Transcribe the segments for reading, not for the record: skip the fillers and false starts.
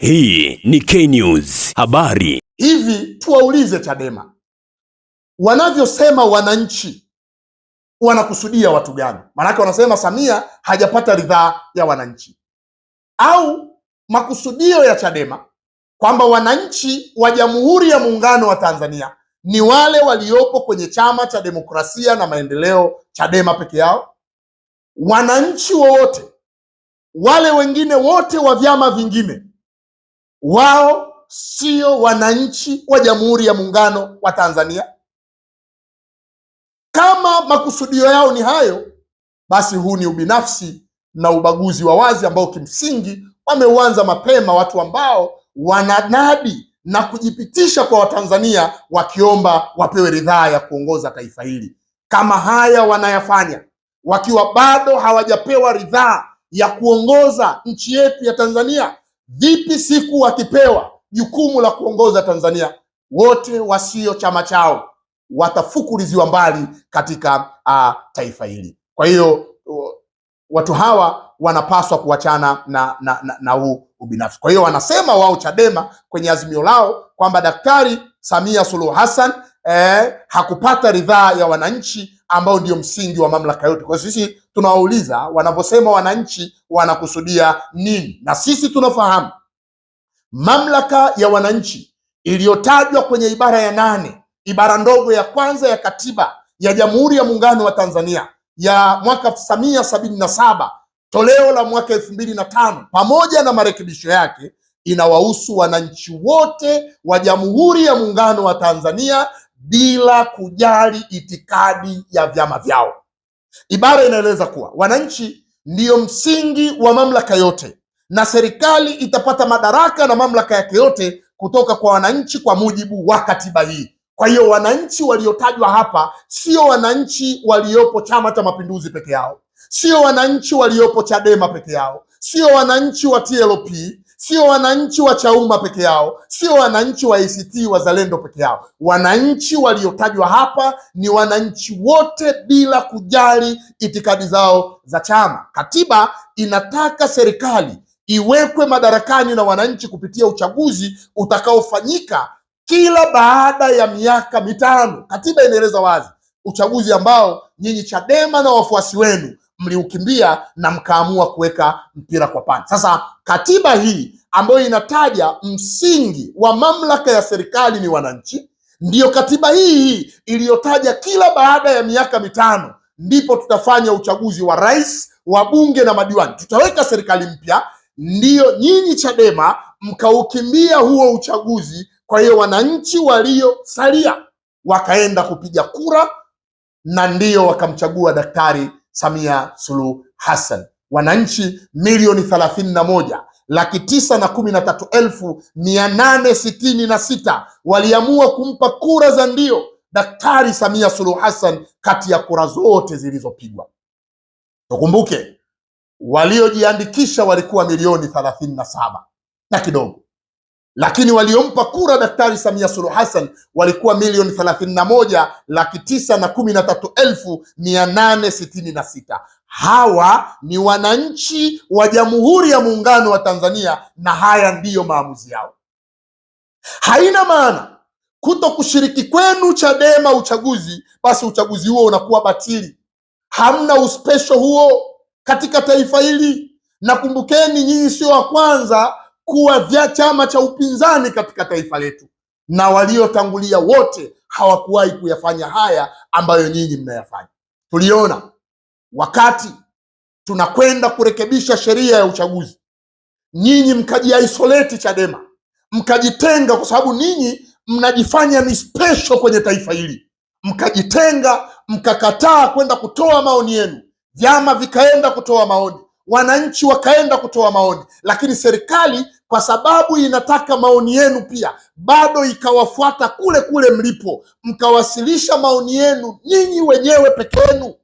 Hii ni K-News habari. Hivi tuwaulize Chadema, wanavyosema wananchi wanakusudia watu gani? Maanake wanasema Samia hajapata ridhaa ya wananchi, au makusudio ya Chadema kwamba wananchi wa Jamhuri ya Muungano wa Tanzania ni wale waliopo kwenye Chama cha Demokrasia na Maendeleo, Chadema peke yao? Wananchi wote wale wengine wote wa vyama vingine, wao sio wananchi wa Jamhuri ya Muungano wa Tanzania? Kama makusudio yao ni hayo, basi huu ni ubinafsi na ubaguzi wa wazi ambao kimsingi wameuanza mapema watu ambao wananadi na kujipitisha kwa Watanzania wakiomba wapewe ridhaa ya kuongoza taifa hili. Kama haya wanayafanya wakiwa bado hawajapewa ridhaa ya kuongoza nchi yetu ya Tanzania, vipi siku wakipewa jukumu la kuongoza Tanzania? Wote wasio chama chao watafukuliziwa mbali katika taifa hili. Kwa hiyo watu hawa wanapaswa kuachana na huu ubinafsi. Kwa hiyo wanasema wao Chadema kwenye azimio lao kwamba Daktari Samia Suluhu Hassan hakupata ridhaa ya wananchi ambao ndio msingi wa mamlaka yote. Kwa hiyo sisi tunawauliza, wanavyosema wananchi wanakusudia nini? Na sisi tunafahamu mamlaka ya wananchi iliyotajwa kwenye ibara ya 8 ibara ndogo ya kwanza ya katiba ya Jamhuri ya Muungano wa Tanzania ya mwaka 1977 toleo la mwaka 2005 pamoja na marekebisho yake, inawahusu wananchi wote wa Jamhuri ya Muungano wa Tanzania bila kujali itikadi ya vyama vyao. Ibara inaeleza kuwa wananchi ndiyo msingi wa mamlaka yote na serikali itapata madaraka na mamlaka yake yote kutoka kwa wananchi kwa mujibu wa katiba hii. Kwa hiyo wananchi waliotajwa hapa sio wananchi waliopo Chama cha Mapinduzi peke yao, sio wananchi waliopo Chadema peke yao, sio wananchi wa TLP, sio wananchi wa Chauma peke yao, sio wananchi wa ACT Wazalendo peke yao. Wananchi waliotajwa hapa ni wananchi wote bila kujali itikadi zao za chama. Katiba inataka serikali iwekwe madarakani na wananchi kupitia uchaguzi utakaofanyika kila baada ya miaka mitano. Katiba inaeleza wazi, uchaguzi ambao nyinyi Chadema na wafuasi wenu mliukimbia na mkaamua kuweka mpira kwa pani. Sasa katiba hii ambayo inataja msingi wa mamlaka ya serikali ni wananchi, ndiyo katiba hii iliyotaja kila baada ya miaka mitano ndipo tutafanya uchaguzi wa rais, wa bunge na madiwani, tutaweka serikali mpya. Ndiyo nyinyi Chadema mkaukimbia huo uchaguzi. Kwa hiyo wananchi waliosalia wakaenda kupiga kura na ndiyo wakamchagua Daktari Samia Suluhu Hassan. Wananchi milioni 31,913,866 waliamua kumpa kura za ndio Daktari Samia Suluhu Hassan kati ya kura zote zilizopigwa. Tukumbuke waliojiandikisha walikuwa milioni 37 na kidogo, lakini waliompa kura Daktari Samia Suluhu Hassan walikuwa milioni 31,913,866. Hawa ni wananchi wa Jamhuri ya Muungano wa Tanzania na haya ndiyo maamuzi yao. Haina maana kuto kushiriki kwenu Chadema uchaguzi basi uchaguzi huo unakuwa batili. Hamna uspesho huo katika taifa hili, na kumbukeni, nyinyi sio wa kwanza kuwa vya chama cha upinzani katika taifa letu, na waliotangulia wote hawakuwahi kuyafanya haya ambayo nyinyi mnayafanya. Tuliona wakati tunakwenda kurekebisha sheria ya uchaguzi, nyinyi mkajiisolate Chadema, mkajitenga, kwa sababu ninyi mnajifanya ni special kwenye taifa hili. Mkajitenga, mkakataa kwenda kutoa maoni yenu, vyama vikaenda kutoa maoni, wananchi wakaenda kutoa maoni, lakini serikali kwa sababu inataka maoni yenu pia bado ikawafuata kule kule mlipo, mkawasilisha maoni yenu ninyi wenyewe peke yenu,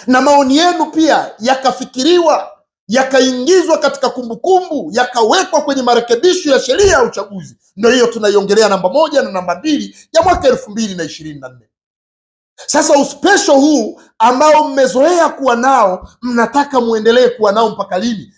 na maoni yenu pia yakafikiriwa, yakaingizwa katika kumbukumbu, yakawekwa kwenye marekebisho ya sheria ya uchaguzi. Ndio hiyo tunaiongelea namba 1 na namba 2 ya mwaka 2024. Sasa uspesho huu ambao mmezoea kuwa nao, mnataka muendelee kuwa nao mpaka lini?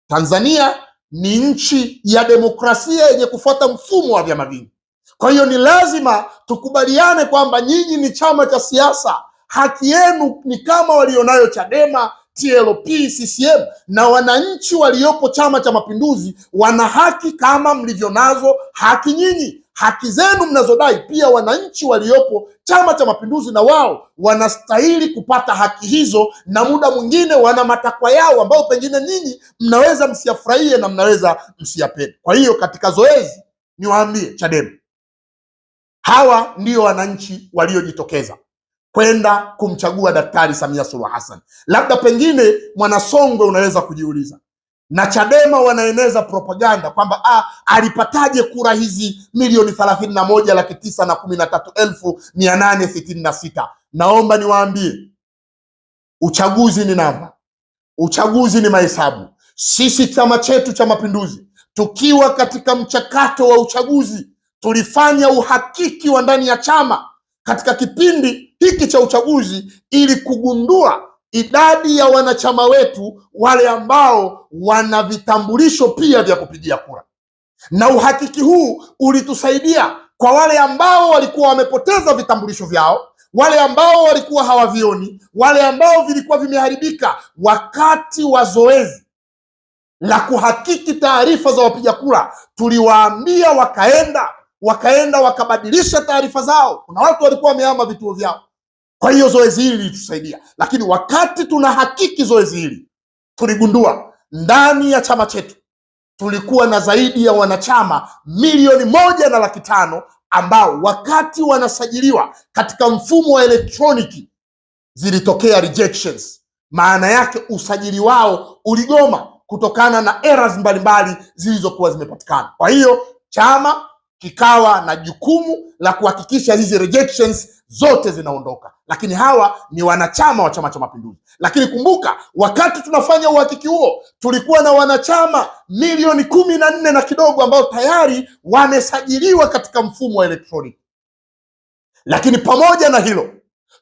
Tanzania ni nchi ya demokrasia yenye kufuata mfumo wa vyama vingi. Kwa hiyo ni lazima tukubaliane kwamba nyinyi ni chama cha siasa, haki yenu ni kama walionayo Chadema, TLP, CCM, na wananchi waliopo Chama cha Mapinduzi wana haki kama mlivyonazo haki nyinyi. Haki zenu mnazodai pia wananchi waliopo Chama cha Mapinduzi na wao wanastahili kupata haki hizo, na muda mwingine wana matakwa yao ambayo pengine nyinyi mnaweza msiyafurahie na mnaweza msiyapende. Kwa hiyo katika zoezi, niwaambie Chadema, hawa ndio wananchi waliojitokeza kwenda kumchagua Daktari Samia Suluhu Hassan. Labda pengine Mwanasongwe unaweza kujiuliza, na Chadema wanaeneza propaganda kwamba alipataje kura hizi milioni 31,913,866? Naomba niwaambie, uchaguzi ni namba, uchaguzi ni mahesabu. Sisi chama chetu cha Mapinduzi tukiwa katika mchakato wa uchaguzi tulifanya uhakiki wa ndani ya chama katika kipindi hiki cha uchaguzi ili kugundua idadi ya wanachama wetu wale ambao wana vitambulisho pia vya kupigia kura, na uhakiki huu ulitusaidia kwa wale ambao walikuwa wamepoteza vitambulisho vyao, wale ambao walikuwa hawavioni, wale ambao vilikuwa vimeharibika. Wakati wa zoezi la kuhakiki taarifa za wapiga kura, tuliwaambia wakaenda wakabadilisha taarifa zao. Kuna watu walikuwa wamehama vituo vyao. Kwa hiyo zoezi hili lilitusaidia, lakini wakati tunahakiki zoezi hili tuligundua ndani ya chama chetu tulikuwa na zaidi ya wanachama 1,500,000 ambao wakati wanasajiliwa katika mfumo wa elektroniki zilitokea rejections. Maana yake usajili wao uligoma kutokana na errors mbalimbali zilizokuwa zimepatikana. Kwa hiyo chama kikawa na jukumu la kuhakikisha hizi rejections zote zinaondoka, lakini hawa ni wanachama wa Chama cha Mapinduzi. Lakini kumbuka, wakati tunafanya uhakiki huo tulikuwa na wanachama 1,14,000,000 na kidogo ambao tayari wamesajiliwa katika mfumo wa elektroniki. Lakini pamoja na hilo,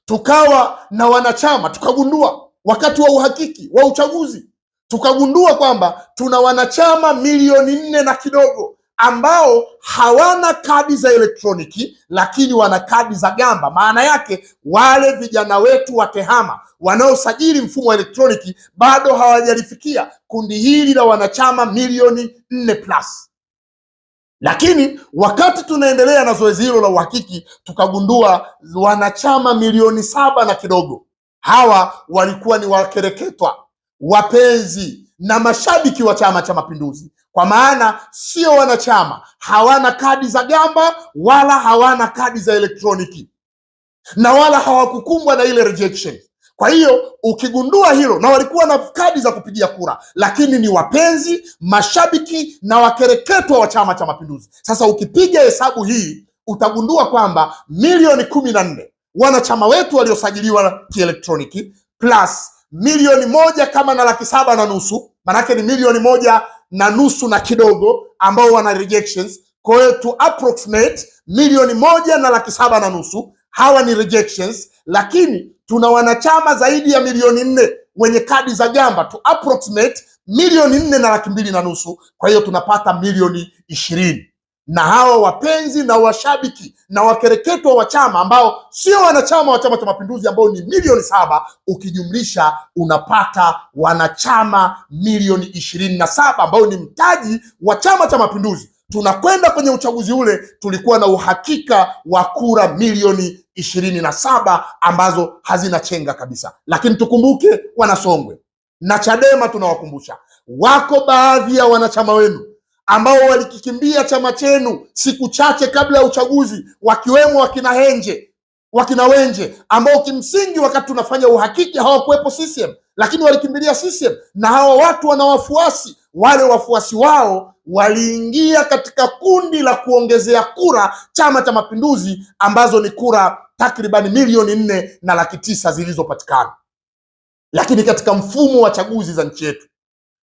tukawa na wanachama, tukagundua wakati wa uhakiki wa uchaguzi, tukagundua kwamba tuna wanachama 1,400,000 na kidogo ambao hawana kadi za elektroniki lakini wana kadi za gamba. Maana yake wale vijana wetu wa TEHAMA wanaosajili mfumo wa elektroniki bado hawajalifikia kundi hili la wanachama 4,000,000+. Lakini wakati tunaendelea na zoezi hilo la uhakiki tukagundua wanachama 7,000,000 na kidogo. Hawa walikuwa ni wakereketwa, wapenzi na mashabiki wa Chama cha Mapinduzi, kwa maana sio wanachama, hawana kadi za gamba wala hawana kadi za elektroniki na wala hawakukumbwa na ile rejection. Kwa hiyo ukigundua hilo, na walikuwa na kadi za kupigia kura, lakini ni wapenzi, mashabiki na wakereketwa wa Chama cha Mapinduzi. Sasa ukipiga hesabu hii utagundua kwamba 1,14,000 wanachama wetu waliosajiliwa kielektroniki plus 1,000,000 kama na 750,000, manake ni 1,150,000 na kidogo ambao wana rejections. Kwa hiyo to approximate 1,107,500 hawa ni rejections, lakini tuna wanachama zaidi ya 4,000,000 wenye kadi za gamba, to approximate 4,402,500. Kwa hiyo tunapata 20,000,000. Na hawa wapenzi na washabiki na wakereketwa wa chama ambao sio wanachama wa Chama cha Mapinduzi ambao ni 7,000,000, ukijumlisha unapata wanachama 27,000,000 ambao ni mtaji wa Chama cha Mapinduzi. Tunakwenda kwenye uchaguzi ule tulikuwa na uhakika wa kura 27,000,000 ambazo hazina chenga kabisa. Lakini tukumbuke, Wanasongwe na Chadema tunawakumbusha, wako baadhi ya wanachama wenu ambao walikikimbia chama chenu siku chache kabla ya uchaguzi, wakiwemo wakina Wenje ambao kimsingi wakati tunafanya uhakiki hawakuwepo CCM, lakini walikimbilia CCM, na hawa watu wana wafuasi. Wale wafuasi wao waliingia katika kundi la kuongezea kura Chama cha Mapinduzi ambazo ni kura takriban 4,900,000 zilizopatikana. Lakini katika mfumo wa chaguzi za nchi yetu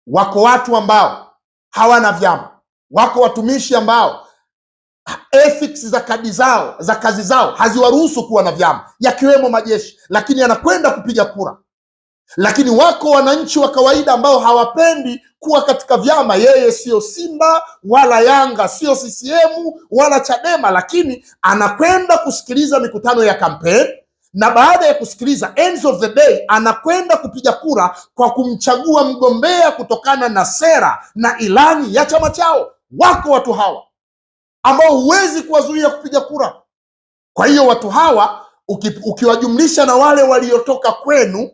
wako watu ambao hawana vyama, wako watumishi ambao ethics za kazi zao haziwaruhusu kuwa na vyama, yakiwemo majeshi, lakini anakwenda kupiga kura. Lakini wako wananchi wa kawaida ambao hawapendi kuwa katika vyama. Yeye sio Simba wala Yanga, sio CCM wala Chadema, lakini anakwenda kusikiliza mikutano ya kampeni, na baada ya kusikiliza, ends of the day, anakwenda kupiga kura kwa kumchagua mgombea kutokana na sera na ilani ya chama chao. Wako watu hawa ambao huwezi kuwazuia kupiga kura. Kwa hiyo watu hawa ukiwajumlisha na wale waliotoka kwenu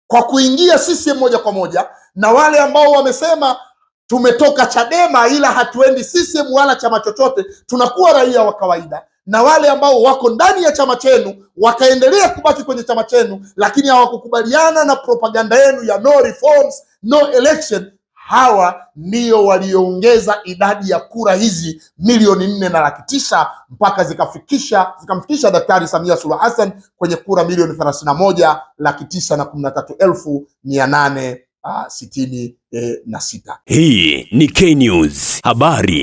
kwa kuingia CCM moja kwa moja, na wale ambao wamesema tumetoka Chadema ila hatuendi CCM wala chama chochote, tunakuwa raia wa kawaida, na wale ambao wako ndani ya chama chenu wakaendelea kubaki kwenye chama chenu, lakini hawakukubaliana na propaganda yenu ya no reforms, no election, hawa ndio walioongeza idadi ya kura hizi milioni 4.9 mpaka zikamfikisha Daktari Samia Suluhu Hassan kwenye kura milioni 31,913,866. Hii ni K News habari.